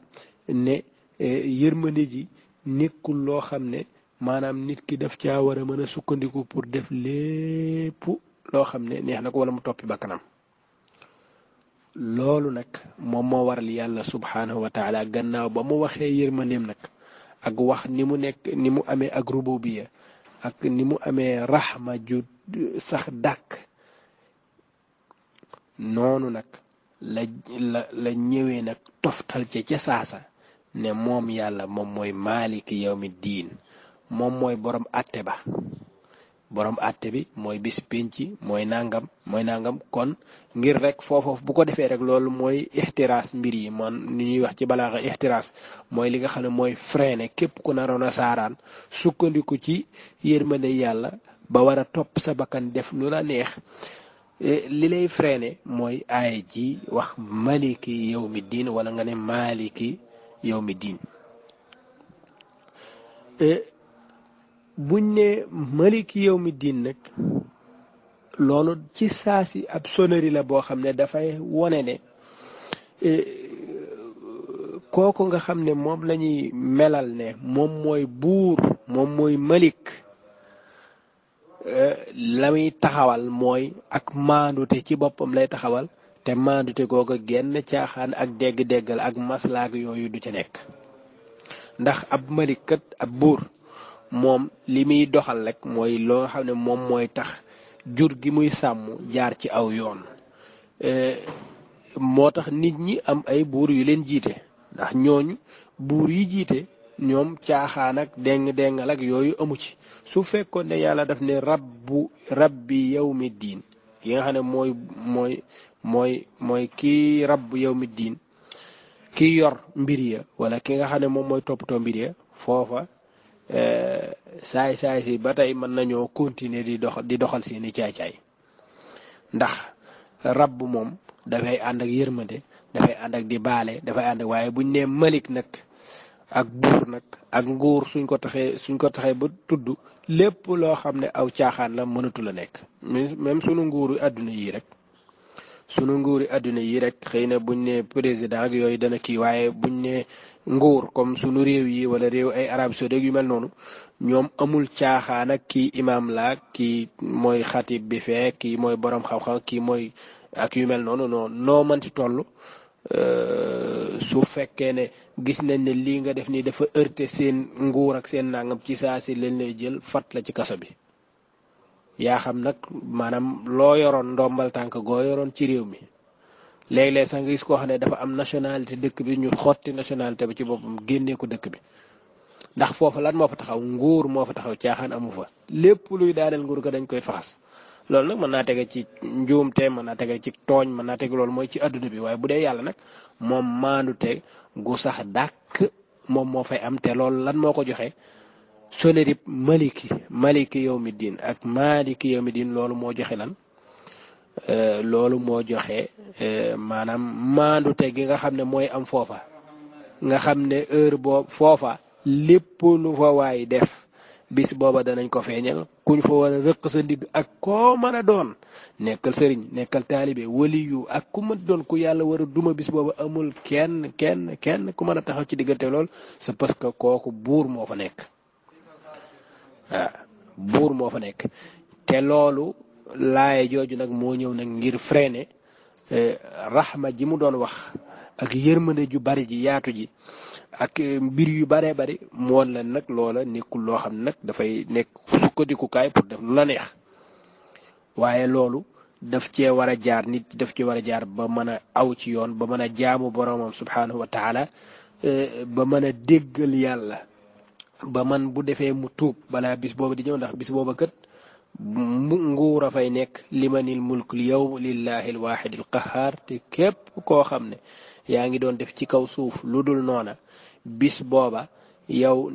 ne yërmande ji nekkul loo xam ne maanaam nit ki daf caa war a mën a sukkandiku pour def lépp loo xam ne neex na ko wala mu toppi bakkanam loolu nag moom moo waral yàlla subhanahu wa taala gannaaw ba mu waxee yërmandeem nag ak wax ni mu nekk ni mu amee ak rububiya ak ni mu amee rahma ju sax dàkk noonu nag la ñëwee nag toftal ca saasa ne moom yàlla moom mooy maaliki yawmi diin moom mooy borom àtte ba borom àtte bi mooy bis penci mooy nangam kon ngir rek foofu bu ko defee rek loolu mooy ixtiraas mbir yi man ni ñuy wax ci balaaxa ixtiraas mooy li nga xam ne mooy freiné képp ku naroon a saaraan sukkandiku ci yërmande yàlla ba war a topp sa bakkan def lu la neex li lay freiné mooy aaya ji wax maliki yawmi diin wala nga ne maliki yawmi diin buñ ne maliki yawmi diin nag loolu ci saasi ab sonnerie la boo xam ne dafay wone ne kooku nga xam ne moom la ñuy melal ne moom mooy buur moom mooy malik la muy taxawal mooy ak maandute ci boppam lay taxawal te maandute googa genn caaxaan ak dégg-déggal ak maslaak yooyu du ca nekk ndax ab malik kat ab buur moom li muy doxal rek mooy loo xam ne moom mooy tax jur gi muy sàmm jaar ci aw yoon moo tax nit ñi am ay buur yu leen jiite ndax ñooñu buur yi jiite ñoom caaxaan ak déng-déngal ak yooyu amu ci su fekkoon ne yàlla daf ne rabbi yawmi diin ki nga xam ne mooy kii rabbu yawmi diin ki yor mbir ya wala ki nga xam ne moom mooy toppatoo mbir ya foofa saay si ba tey mën nañoo continuer di doxal seeni caay-caay ndax rabb moom dafay ànd ak yërmande dafay ànd ak di baale dafay ànd ak waaye buñ nee malik nag ak buur nag ak nguur suñ ko taxee ba tudd lépp loo xam ne aw caaxaan la mënatu la nekk même sunu nguuru àdduna yi rek xëy na buñ ne président ak yooyu dana kii waaye buñ ne nguur comme sunu réew yi wala réew ay Arabie Saoudite yu mel noonu ñoom amul caaxaan ak kii imam la kii mooy xatib bi fee kii mooy borom xam-xam kii mooy ak yu mel noonu noo mënti toll su fekkee ne gis nañ ne lii nga def nii dafa heurté seen nguur ak seen nangam ci saa si leen lay jël fat la ci kaso bi yaa xam nag maanaam loo yoroon ndombal tànk goo yoroon ci réew mi léeg-léeg sax nga gis koo xam ne dafa am nationalité dëkk bi ñu xotti nationalité bi ci boppam génnee ko dëkk bi ndax foofa lan moo fa taxaw nguur moo fa taxaw caaxaan amu fa lépp luy daaneel nguur ga dañ koy faxas loolu nag mën naa tege ci njuumte mën naa tege ci tooñ mën naa tege loolu mooy ci adduna bi waaye bu dee yàlla nag moom maandute gu sax dàkk moom moo fay am te loolu lan moo ko joxe sonerib maliki yawmi diin ak maliki yawmi diin loolu moo joxe lan loolu moo joxe maanaam maandute gi nga xam ne mooy am foofa nga xam ne heure boobu foofa lépp lu fa waay def bis booba danañ ko feeñal kuñ fa war a rëq sa ndigg ak koo mën a doon nekkal sëriñ nekkal taalibe waliyu ak ku mën doon ku yàlla war a duma bis booba amul kenn ku mën a taxaw ci diggante lool c'est parce que kooku buur moo fa nekk waaw buur moo fa nekk te loolu laaye jooju nag moo ñëw nag ngir freiner rahma ji mu doon wax ak yërmande ju bari ji yaatu ji ak mbir yu baree bari moon la nag loola nekkul loo xam ne nag dafay nekk sukkandikukaay pour def lu la neex waaye loolu daf cee war a jaar nit daf cee war a jaar ba mën a aw ci yoon ba mën a jaamu boromam subhanahu wa taala ba mën a déggal yàlla ba man bu defee mu tuub balaa bis booba di ñëw ndax bis booba kat nguur a fay nekk limanil mulkul yow lillahi alwahidil qahar te képp koo xam ne yaa ngi doon def ci kaw suuf lu dul noona bis booba yow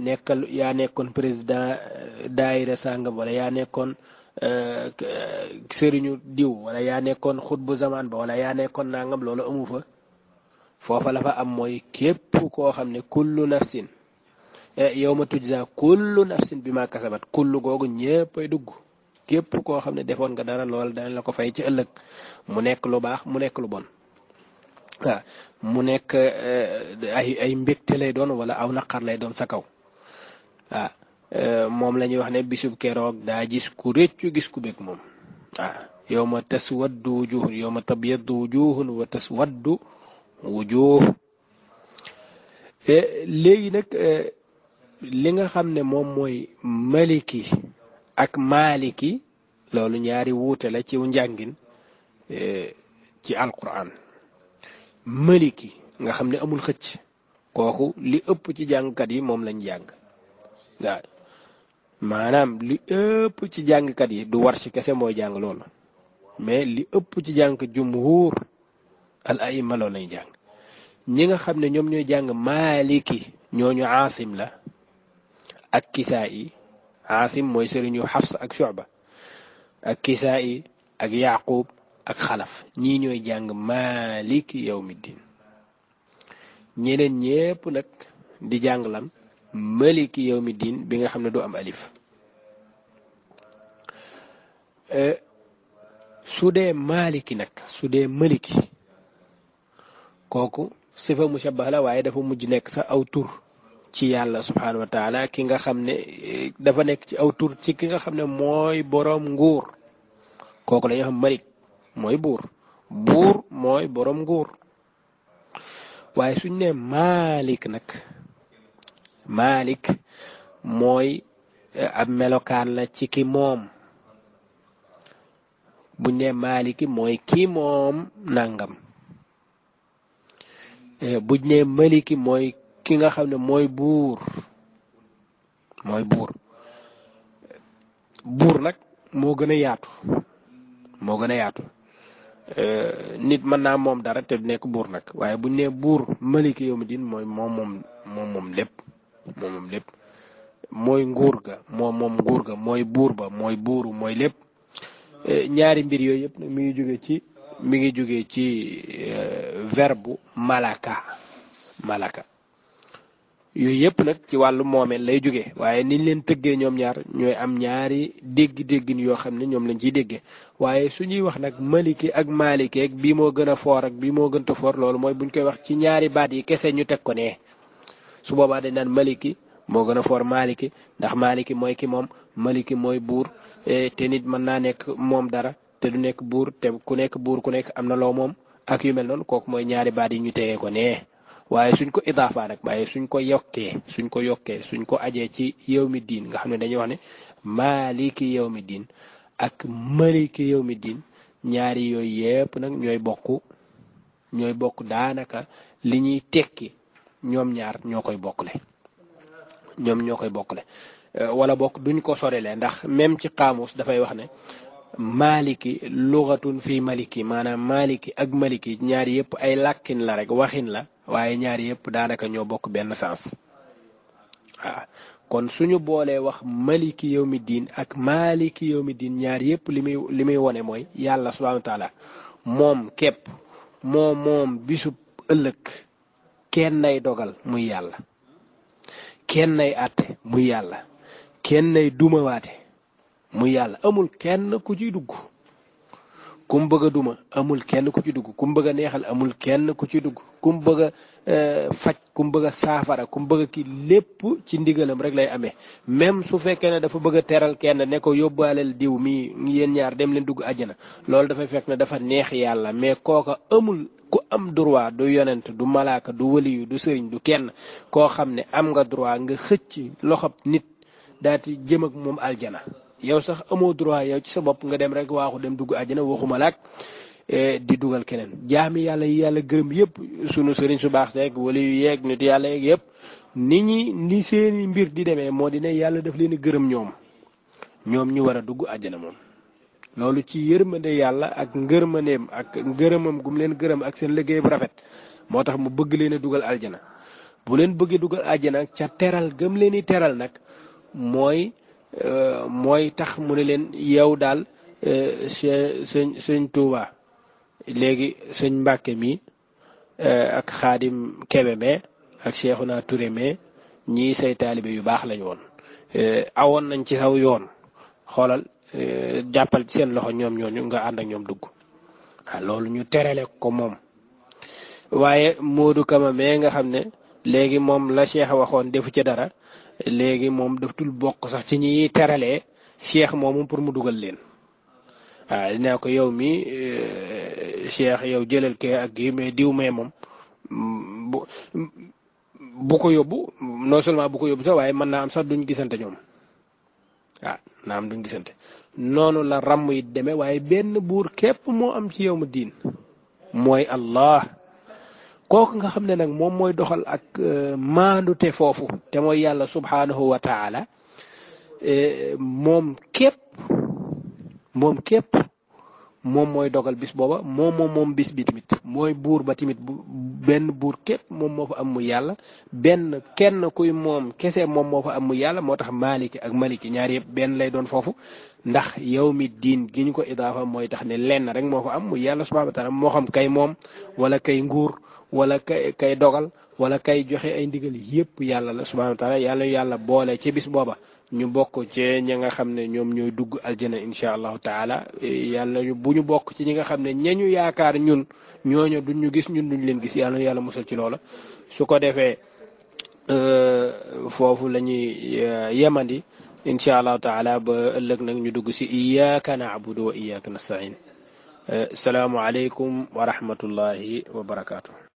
yaa nekkoon président daayira sàngam wala yaa nekkoon sëriñu diw wala yaa nekkoon xutbu zaman ba wala yaa nekkoon nangam loolu amu fa foofa la fa am mooy képp koo xam ne kullu nafsin yawma tujza kullu nafsin bima kasabat kullu googu ñëppay dugg képp koo xam ne defoon nga dara lool dana la ko fay ci ëllëg mu nekk lu baax mu nekk lu bon waaw mu nekk ay mbégte lay doon wala aw naqar lay doon sa kaw waaw moom la ñuy wax ne bisub keroog daa gis ku réccu gis ku bég moom waaw yawma taswaddu wujuhun yawma tabyaddu wujuhun wa taswaddu wujuh léegi nag li nga xam ne moom mooy maliki ak maliki loolu ñaari wuute la ci njàngin ci alquran maliki nga xam ne amul xëcc kooku li ëpp ci jàngkat yi moom lañ jàng waaw maanaam li ëpp ci jàngkat yi du war ci kese mooy jàng loolu mais li ëpp ci jàng jumhur al aima loolu lañ jàng ñi nga xam ne ñoom ñooy jàng maliki ñooñu aasim la ak kisaa'i aasim mooy sëriñu xafs ak shu'ba ak kisaa'i ak yaqub ak xalaf ñii ñooy jàng maliki yawmiddin ñeneen ñépp nag di jàng lan maliki yawmiddin bi nga xam ne du am alif su dee maliki nag su dee maliki kooku sifa mushabbah la waaye dafa mujj nekk sax aw tur ci yàlla subhanahu wa taala ki nga xam ne dafa nekk ci aw tur ci ki nga xam ne mooy boroom nguur kooku la ñuy xam malik mooy buur buur mooy boroom nguur waaye suñ ne malik nag malik mooy ab melokaan la ci ki moom buñ ne maliki mooy ki moom nangam buñ ne maliki mooy ki nga xam ne mooy buur buur nag moo gën a yaatu nit mën naa moom dara te du nekk buur nag waaye buñ ne buur maliki yawmiddin mooy moom lépp mooy nguur ga moom nguur ga mooy buur ba mooy buuru mooy lépp ñaari mbir yooyu yëpp nag mi ngi jóge ci verbe malaka yooyu yëpp nag ci wàllu moomeel lay jóge waaye niñ leen tëggee ñoom ñaar ñooy am ñaari dégg-déggin yoo xam ne ñoom lañ ciy déggee waaye suñuy wax nag maliki ak maliki ak bii moo gën a foor ak bii moo gën a foor loolu mooy buñ koy wax ci ñaari baat yi kese ñu teg ko ne su boobaa dañ naan maliki moo gën a foor maliki ndax maliki mooy ki moom maliki mooy buur te nit mën naa nekk moom dara te du nekk buur te ku nekk buur ku nekk am na loo moom ak yu mel noonu kooku mooy ñaari baat yi ñu tegee ko nee waaye suñ ko idaafa nag waaye suñ ko yokkee suñ ko ajee ci yawmi diin nga xam ne dañuy wax ne maliki yawmi diin ak maliki yawmi diin ñaari yooyu yépp nag ñooy bokk daanaka li ñuy tekki ñoom ñaar ñoo koy bokkle wala bokk duñ ko sorele ndax même ci xaamus dafay wax ne maliki lugatun fi maliki maanaam maliki ak maliki ñaari yëpp ay làkkin la rek waxin la waaye ñaari yëpp daanaka ñoo bokk benn sens waaw kon suñu boolee wax maliki yawmi diin ak maliki yawmi diin ñaari yëpp li muy wone mooy yàlla subhanahu wa taala moom képp moom bisub ëllëg kenn nay dogal muy yàlla kenn nay àtte muy yàlla kenn nay dumawaate muy yàlla amul kenn ku ciy dugg kum bëgg a duma amul kenn ku ci dugg kum bëgg a neexal amul kenn ku ci dugg kum bëgg a faj kum bëgg a saafara kum bëgg a kii lépp ci ndigalam rek lay amee même su fekkee ne dafa bëgg a teral kenn ne ko yóbbaaleel diw mii yéen ñaar dem leen dugg àjjana loolu dafay fekk ne dafa neex yàlla mais kooka amul ku am droit du yonent du malaaka du waliyu du sëriñ du kenn koo xam ne am nga droit nga xëcc loxob nit daati jëm ak moom aljana yow sax amoo droit yow ci sa bopp nga dem rek waaxu dem dugg àjjana waxuma laak di dugal keneen jaami yàlla yi yàlla gërëm yëpp sunu sëriñ su baax seeg wala yu yeeg nit yàlla yeeg yëpp ni seeni mbir di demee moo di ne yàlla daf leen gërëm ñoom ñu war a dugg àjjana moom loolu ci yërmande yàlla ak ngërmandeem ak ngërëmam gum leen gërëm ak seen liggéey bu rafet moo tax mu bëgg leen a dugal aljana bu leen bëggee dugal aljana ca teral gëm leen i teral nag mooy tax mu ne leen yow daal sëñ Tuuba léegi sëñ Mbàkke mi ak Xaadim Kebe me ak Seexuna Ture me ñii say taalibe yu baax lañ woon awoon nañ ci saw yoon xoolal jàppal ci seen loxo ñoom ñooñu nga ànd ak ñoom dugg loolu ñu terale ko moom waaye Modou Kama mee nga xam ne léegi moom la Cheikh waxoon defu ci dara léegi moom daftul bokk sax ci ñi teralee Cheikh moomu pour mu dugal leen dinaa ko yow mi Cheikh yow jëlal kee ak gi mais diw mee moom bu ko yóbbu non seulement bu ko yóbbu sax waaye mën naa am sax duñ gisante ñoom naa am duñ gisante noonu la ràmm yi demee waaye benn buur képp moo am ci yow ma diin mooy Allah kooku nga xam ne nag moom mooy doxal ak maandute foofu te mooy yàlla subhanahu wa taala moom képp moom mooy dogal bis booba moom bis bi tamit mooy buur ba tamit benn buur képp moom moo fa am mu yàlla benn kenn kuy moom kese moom moo fa am mu yàlla moo tax maliki ak maliki ñaar yëpp benn lay doon foofu ndax yow mi diin gi ñu ko idaafa mooy tax ne lenn rek moo fa am mu yàlla subhanahu wa taala moo xam kay moom wala kay nguur wala kay dogal wala kay joxe ay ndigal yëpp yàlla la subhanahu wa taala yàlla boole ci bis booba ñu bokk ci ñi nga xam ne ñoom ñooy dugg aljana insha allahu taala yàlla bu ñu bokk ci ñi nga xam ne ñañu yaakaar ñun ñooñu duñ ñu gis ñun duñ leen gis yàlla musal ci loola su ko defee foofu la ñuy yemandi insha allahu taala ba ëllëg nag ñu dugg si iyyaka na'budu wa iyyaka nasta'in salaamu alaykum wa rahmatullahi wa barakatuh